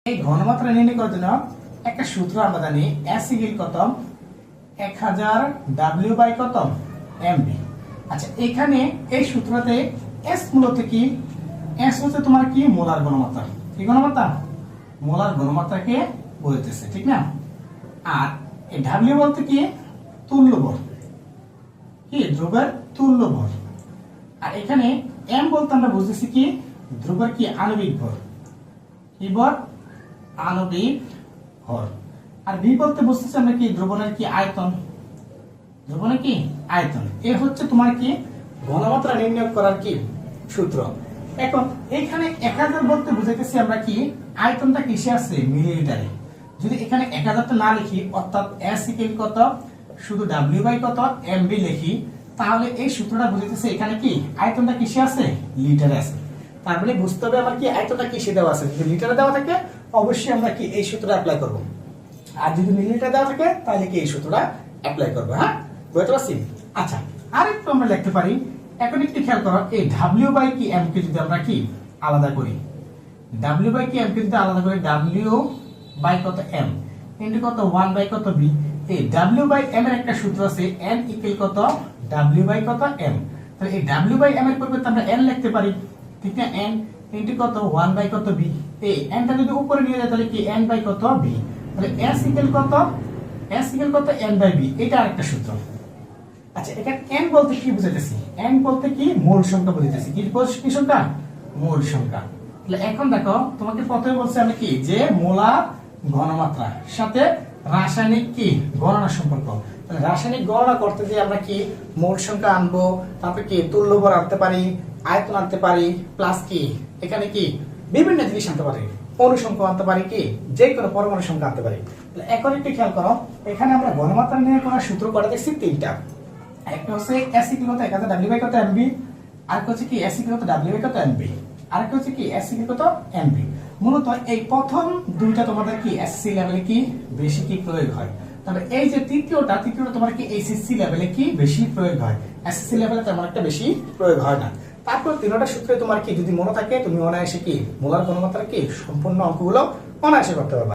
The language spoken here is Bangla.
এই ঘনমাত্রা নির্ণয় করার জন্য একটা সূত্র আমরা জানি S ইকুয়াল কত 1000 W বাই কত MB। আচ্ছা এখানে এই সূত্রতে S মূলত কি? S হচ্ছে তোমার কি মোলার ঘনমাত্রা। কি ঘনমাত্রা? মোলার ঘনমাত্রাকে বোঝাতেছে, ঠিক না? আর এই W বলতে কি? তুল্য ভর, কি ধ্রুবের তুল্য ভর। আর এখানে M বলতে আমরা বুঝতেছি কি ধ্রুবের কি আণবিক ভর, কি ভর? আণবিক ভর। আর V বলতে বুঝতেছি আমরা কি দ্রবণের কি আয়তন, দ্রবণের কি আয়তন। এ হচ্ছে তোমার কি ঘনমাত্রা নির্ণয় করার কি সূত্র। এখন এখানে 1000 বলতে বুঝাইতেছি আমরা কি আয়তনটা কিসে আছে? মিলিলিটারে। যদি এখানে 1000 টা না লিখি অর্থাৎ S ইকুয়াল কত শুধু W বাই কত MB লিখি, তাহলে এই সূত্রটা বুঝাইতেছে এখানে কি আয়তনটা কিসে আছে? লিটারে আছে। তার মানে বুঝতে হবে আমার কি আয়তনটা কিসে দেওয়া আছে। যদি লিটারে দেওয়া থাকে অবশ্যই আমরা কি এই সূত্রটা অ্যাপ্লাই করব, আর যদি মিলিলিটারে দেওয়া থাকে তাহলে কি এই সূত্রটা অ্যাপ্লাই করব। হ্যাঁ, বুঝতে পারছি? আচ্ছা আরেকটু আমরা লিখতে পারি। এখন একটু খেয়াল করো, এই W বাই কি M কে যদি আমরা কি আলাদা করি, W বাই কি M কে যদি আলাদা করি, W বাই কত M ইনটু কত 1 বাই কত B। এই W বাই M এর একটা সূত্র আছে N ইকুয়াল কত W বাই কত M। তাহলে এই W বাই M এর পরিবর্তে আমরা N লিখতে পারি, ঠিক না? N ইনটু কত 1 বাই কত B। এই N টা যদি উপরে নিয়ে যায় তাহলে কি N বাই কত B। তাহলে S ইকুয়াল কত? S ইকুয়াল কত N বাই B। এটা আরেকটা সূত্র। আচ্ছা এখানে n বলতে কি বুঝাইতেছি? n বলতে কি মূল সংখ্যা বুঝাইতেছি। কি সংখ্যা? মূল সংখ্যা। তাহলে এখন দেখো তোমাকে প্রথমে বলছে আমি কি যে মোলার ঘনমাত্রা সাথে রাসায়নিক কি গণনা সম্পর্ক। তাহলে রাসায়নিক গণনা করতে যে আমরা কি মোল সংখ্যা আনবো, তারপরে কি তুল্য ভর আনতে পারি, আয়তন আনতে পারি, প্লাস কি এখানে কি বিভিন্ন জিনিস আনতে পারি, অণু সংখ্যা আনতে পারি, কি যে কোনো পরমাণু সংখ্যা আনতে পারি। তাহলে এখন একটু খেয়াল করো, এখানে আমরা ঘনমাত্রা নিয়ে কোন সূত্র করা দেখছি তিনটা। একটা হচ্ছে S ইকুয়াল কত 1000 W বাই কত MB, আরেকটা হচ্ছে কি S ইকুয়াল কত W বাই কত MB, আরেকটা হচ্ছে কি S ইকুয়াল কত MB। মূলত এই প্রথম দুইটা তোমাদের কি এসএসসি লেভেলে কি বেশি কি প্রয়োগ হয়, তবে এই যে তৃতীয়টা তোমার কি এইচএসসি লেভেলে কি বেশি প্রয়োগ হয়, এসএসসি লেভেলে তেমন একটা বেশি প্রয়োগ হয় না। তারপর তিনটা সূত্রে তোমার কি যদি মনে থাকে তুমি অনায়াসে কি মোলার ঘনমাত্রা কি সম্পূর্ণ অঙ্কগুলো অনায়াসে করতে পারবে।